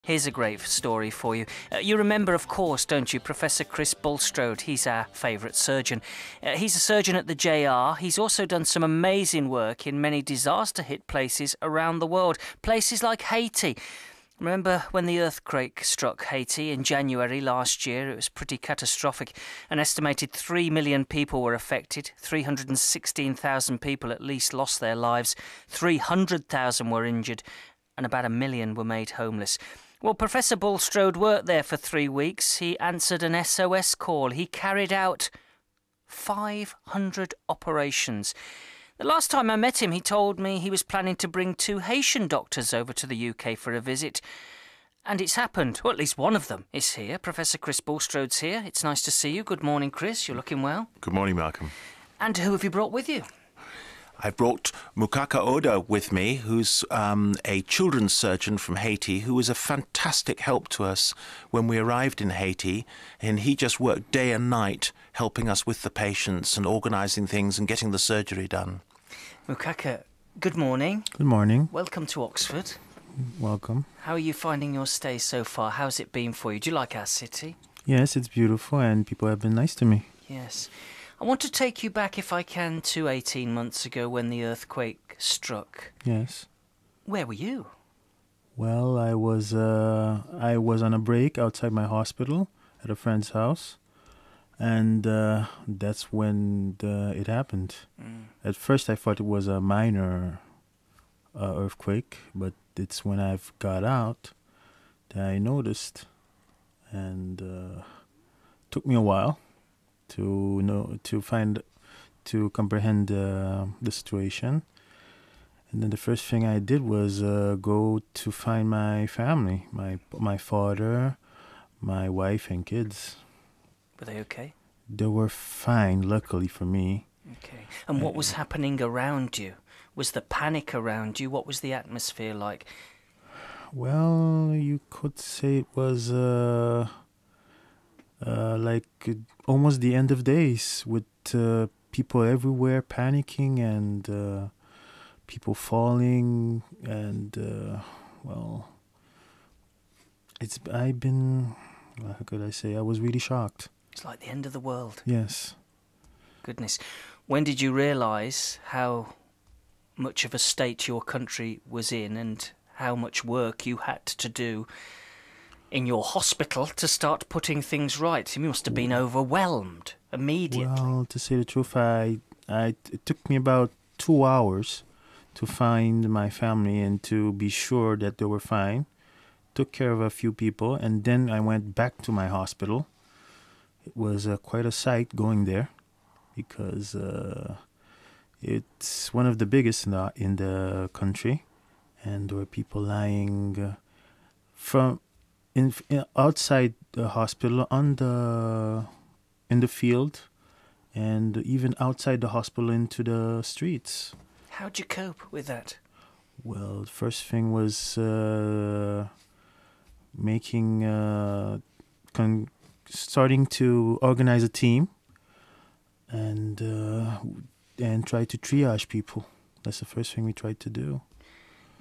Here's a great story for you. You remember, of course, don't you, Professor Chris Bulstrode? He's our favourite surgeon. He's a surgeon at the JR. He's also done some amazing work in many disaster-hit places around the world, places like Haiti. Remember when the earthquake struck Haiti in January last year? It was pretty catastrophic. An estimated 3 million people were affected. 316,000 people at least lost their lives. 300,000 were injured, and about 1 million were made homeless. Well, Professor Bulstrode worked there for 3 weeks. He answered an SOS call. He carried out 500 operations. The last time I met him, he told me he was planning to bring 2 Haitian doctors over to the UK for a visit. And it's happened. Well, at least one of them is here. Professor Chris Bulstrode's here. It's nice to see you. Good morning, Chris. You're looking well. Good morning, Malcolm. And who have you brought with you? I've brought Mukkuaka Oda with me, who's a children's surgeon from Haiti, who was a fantastic help to us when we arrived in Haiti. And he just worked day and night helping us with the patients and organising things and getting the surgery done. Mukkuaka, good morning. Good morning. Welcome to Oxford. Welcome. How are you finding your stay so far? How's it been for you? Do you like our city? Yes, it's beautiful and people have been nice to me. Yes. I want to take you back, if I can, to 18 months ago when the earthquake struck. Yes. Where were you? Well, I was on a break outside my hospital at a friend's house, and that's when it happened. At first, I thought it was a minor earthquake, but it's when I've got out that I noticed, and took me a while to comprehend the situation. And then the first thing I did was go to find my family, my father, my wife and kids. Were they okay? They were fine, luckily for me. Okay. And what was happening around you? Was the panic around you? What was the atmosphere like? Well, you could say it was like almost the end of days, with people everywhere panicking and people falling, and well, how could I say, I was really shocked. It's like the end of the world. Yes. Goodness. When did you realise how much of a state your country was in and how much work you had to do in your hospital to start putting things right? You must have been overwhelmed immediately. Well, to say the truth, it took me about 2 hours to find my family and to be sure that they were fine. Took care of a few people, and then I went back to my hospital. It was quite a sight going there, because it's one of the biggest in the country, and there were people lying outside the hospital, in the field, and even outside the hospital into the streets. How'd you cope with that? Well, the first thing was starting to organize a team and try to triage people. That's the first thing we tried to do.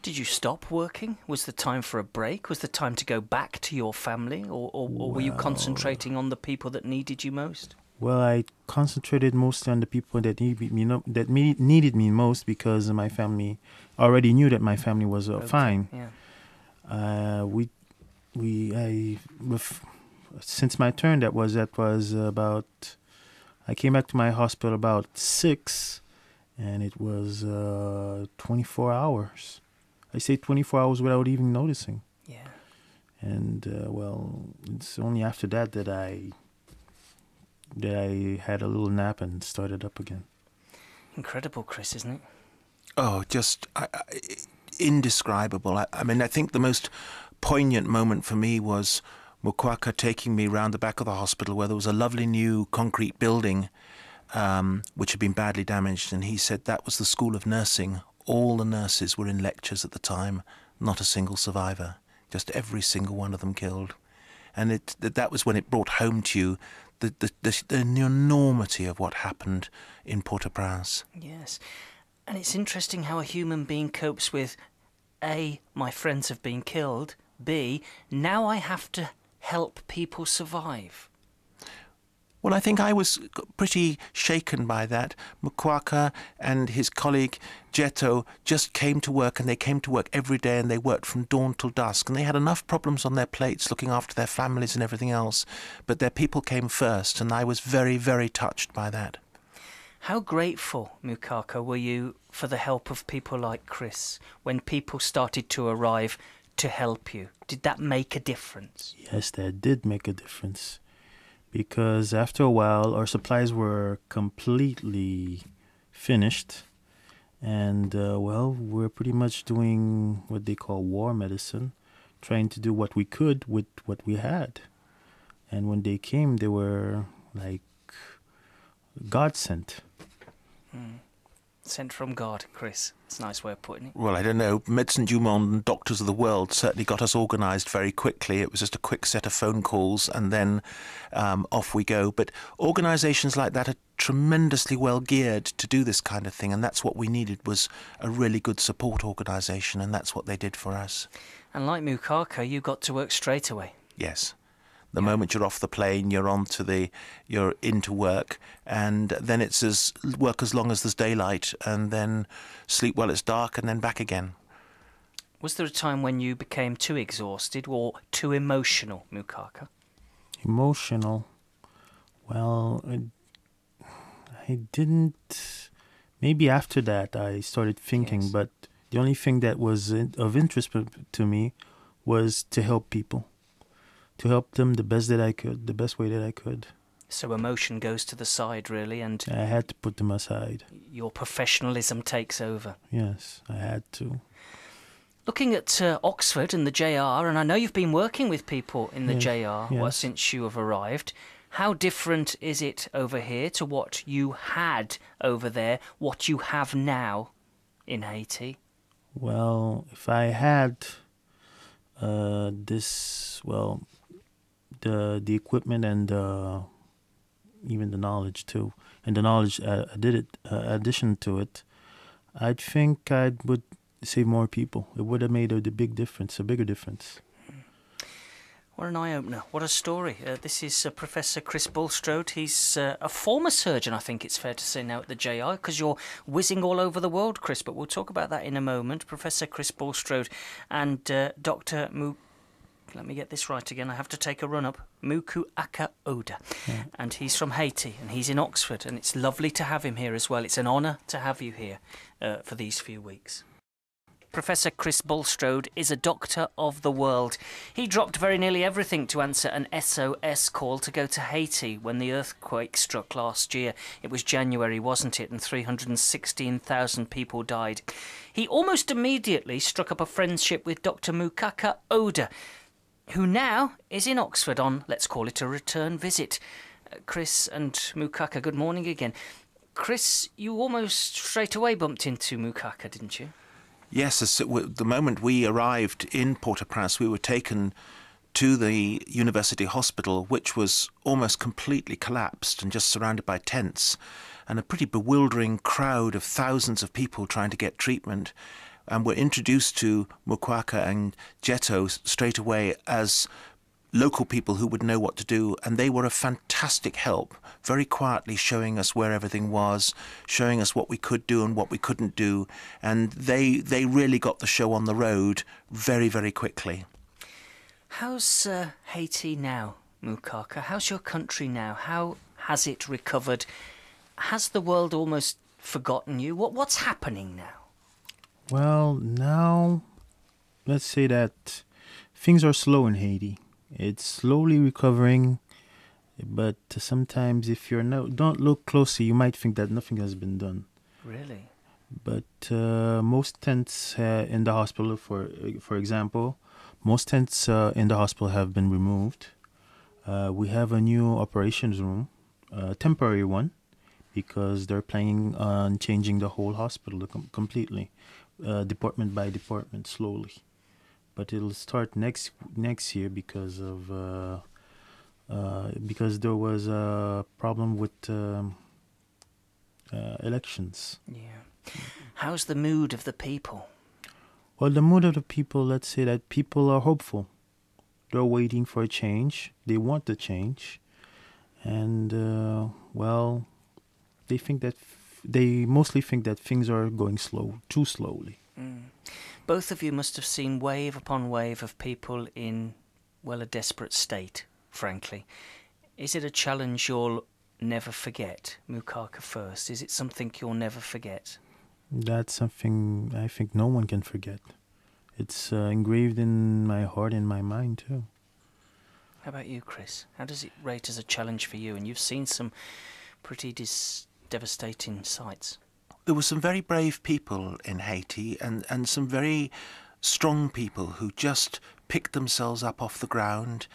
Did you stop working? Was the time for a break? Was the time to go back to your family? Or were you concentrating on the people that needed you most? Well, I concentrated mostly on the people that needed me most, because my family already knew that my family was fine. Yeah. Since my turn, that was about. I came back to my hospital about 6, and it was 24 hours. I say 24 hours without even noticing. Yeah. And well, it's only after that I had a little nap and started up again. Incredible, Chris, isn't it? Oh, just indescribable. I mean, I think the most poignant moment for me was Mukkuaka taking me round the back of the hospital, where there was a lovely new concrete building which had been badly damaged, and he said that was the School of Nursing. All the nurses were in lectures at the time, not a single survivor, just every single one of them killed. And that was when it brought home to you the enormity of what happened in Port-au-Prince. Yes. And it's interesting how a human being copes with, A, my friends have been killed, B, now I have to help people survive? Well, I think I was pretty shaken by that. Mukkuaka and his colleague Jeto just came to work, and they came to work every day, and they worked from dawn till dusk, and they had enough problems on their plates looking after their families and everything else, but their people came first, and I was very, very touched by that. How grateful, Mukkuaka, were you for the help of people like Chris when people started to arrive to help you? Did that make a difference? Yes, that did make a difference. Because after a while, our supplies were completely finished. And, we're pretty much doing what they call war medicine, trying to do what we could with what we had. And when they came, they were like God sent. Sent from God, Chris. It's a nice way of putting it. Well, I don't know. Medicine du Monde and Doctors of the World certainly got us organised very quickly. It was just a quick set of phone calls, and then off we go. But organisations like that are tremendously well geared to do this kind of thing, and that's what we needed, was a really good support organisation, and that's what they did for us. And like Mukkuaka, you got to work straight away. Yes. The moment you're off the plane, you're into work, and then it's work as long as there's daylight, and then sleep while it's dark, and then back again. Was there a time when you became too exhausted or too emotional, Mukkuaka? Emotional? Well, I didn't. Maybe after that I started thinking, Yes. but the only thing that was of interest to me was to help people. To help them the best way that I could. So emotion goes to the side, really, and I had to put them aside. your professionalism takes over. Yes, I had to. Looking at Oxford and the JR, and I know you've been working with people in the Yes, JR yes. since you have arrived. How different is it over here to what you had over there, what you have now in Haiti? Well, if I had the equipment and even the knowledge too, and the knowledge addition to it, I think I would save more people. It would have made a bigger difference. What an eye-opener. What a story. This is Professor Chris Bulstrode. He's a former surgeon, I think it's fair to say, now at the JR, because you're whizzing all over the world, Chris, but we'll talk about that in a moment. Professor Chris Bulstrode and Dr. Let me get this right again. I have to take a run-up. Mukkuaka Oda. Yeah. And he's from Haiti, and he's in Oxford, and it's lovely to have him here as well. It's an honour to have you here for these few weeks. Professor Chris Bulstrode is a doctor of the world. He dropped very nearly everything to answer an SOS call to go to Haiti when the earthquake struck last year. It was January, wasn't it? And 316,000 people died. He almost immediately struck up a friendship with Dr Mukkuaka Oda, who now is in Oxford on, let's call it, a return visit. Chris and Mukkuaka, good morning again. Chris, you almost straight away bumped into Mukkuaka, didn't you? Yes, the moment we arrived in Port-au-Prince, we were taken to the university hospital, which was almost completely collapsed and just surrounded by tents, and a pretty bewildering crowd of thousands of people trying to get treatment. And were introduced to Mukkuaka and Jeto straight away as local people who would know what to do, and they were a fantastic help, very quietly showing us where everything was, showing us what we could do and what we couldn't do, and they really got the show on the road very, very quickly. How's Haiti now, Mukkuaka? How's your country now? How has it recovered? Has the world almost forgotten you? What's happening now? Well, now, let's say that things are slow in Haiti. It's slowly recovering, but sometimes if don't look closely, you might think that nothing has been done. Really? But most tents in the hospital, for example, most tents in the hospital have been removed. We have a new operations room, a temporary one, because they're planning on changing the whole hospital completely. Department by department, slowly, but it'll start next year because there was a problem with elections. Yeah. How's the mood of the people? Well, the mood of the people, let's say that people are hopeful. They're waiting for a change. They want the change. And, well, they mostly think that things are going too slowly. Both of you must have seen wave upon wave of people in, well, a desperate state, frankly. Is it a challenge you'll never forget? Mukkuaka first. Is it something you'll never forget? That's something I think no one can forget. It's engraved in my heart and my mind, too. How about you, Chris? How does it rate as a challenge for you? And you've seen some pretty devastating sights. There were some very brave people in Haiti and some very strong people who just picked themselves up off the ground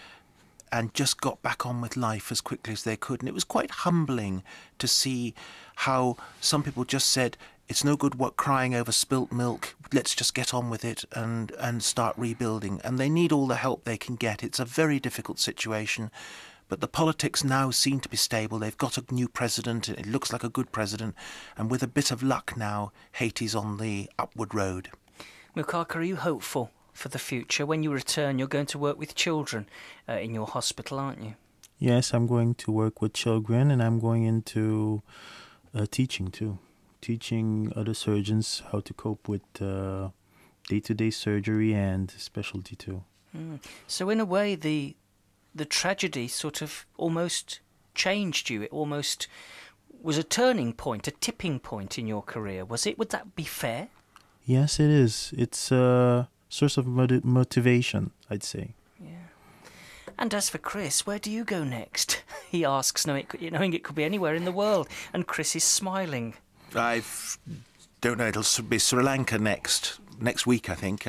and just got back on with life as quickly as they could. And it was quite humbling to see how some people just said, it's no good crying over spilt milk, let's just get on with it and start rebuilding. And they need all the help they can get. It's a very difficult situation. But the politics now seem to be stable. They've got a new president. It looks like a good president. And with a bit of luck now, Haiti's on the upward road. Mukkuaka, are you hopeful for the future? When you return, you're going to work with children in your hospital, aren't you? Yes, I'm going to work with children, and I'm going into teaching too. Teaching other surgeons how to cope with day-to-day surgery and specialty too. So in a way, the tragedy sort of almost changed you. It almost was a turning point, a tipping point in your career, was it? Would that be fair? Yes, it is. It's a source of motivation, I'd say. Yeah. And as for Chris, where do you go next? He asks, knowing it could be anywhere in the world. And Chris is smiling. I don't know, it'll be Sri Lanka next week, I think,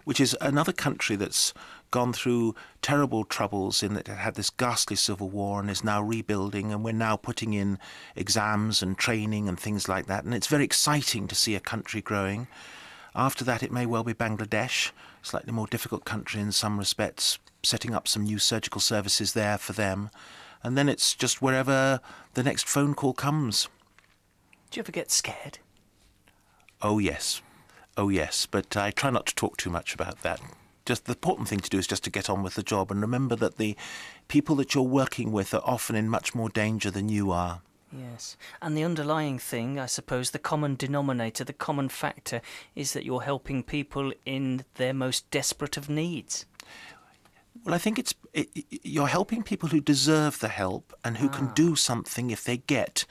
which is another country that's gone through terrible troubles in that it had this ghastly civil war and is now rebuilding, and we're now putting in exams and training and things like that, and it's very exciting to see a country growing. After that, it may well be Bangladesh, slightly more difficult country in some respects, setting up some new surgical services there for them, and then it's just wherever the next phone call comes. Do you ever get scared? Oh yes, but I try not to talk too much about that. Just the important thing to do is just to get on with the job and remember that the people that you're working with are often in much more danger than you are. Yes, and the underlying thing, I suppose, the common denominator, the common factor, is that you're helping people in their most desperate of needs. Well, I think you're helping people who deserve the help and who can do something if they get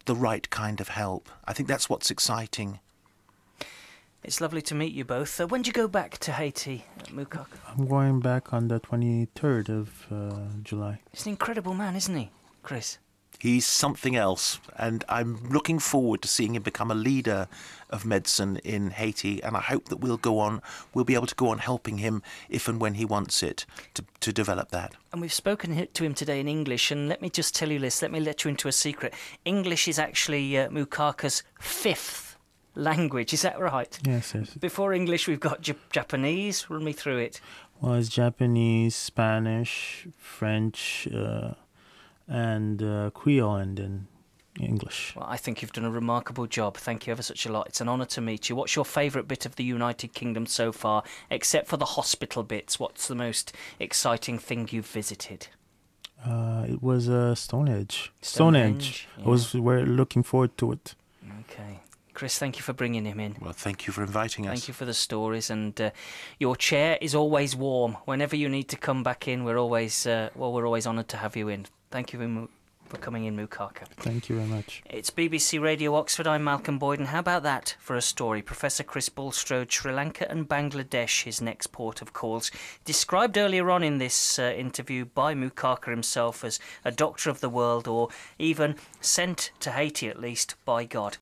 the right kind of help. I think that's what's exciting. It's lovely to meet you both. When do you go back to Haiti, Mukkuaka? I'm going back on the 23rd of July. He's an incredible man, isn't he, Chris? He's something else, and I'm looking forward to seeing him become a leader of medicine in Haiti, and I hope that we'll be able to go on helping him if and when he wants it to develop that. And we've spoken to him today in English, and let me just tell you this, let me let you into a secret. English is actually Mukkuaka's fifth language, is that right? Yes. Before English, we've got Japanese. Run me through it. Well, it's Japanese, Spanish, French, and Creole, and then English. Well, I think you've done a remarkable job. Thank you ever such a lot. It's an honour to meet you. What's your favourite bit of the United Kingdom so far, except for the hospital bits? What's the most exciting thing you've visited? It was Stonehenge. Stonehenge, yeah. We're looking forward to it. Okay. Chris, thank you for bringing him in. Well, thank you for inviting us. Thank you for the stories, and your chair is always warm. Whenever you need to come back in, we're always honoured to have you in. Thank you for coming in, Mukkuaka. Thank you very much. It's BBC Radio Oxford. I'm Malcolm Boyd, and how about that for a story? Professor Chris Bulstrode, Sri Lanka and Bangladesh, his next port of calls. Described earlier on in this interview by Mukkuaka himself as a doctor of the world, or even sent to Haiti at least by God.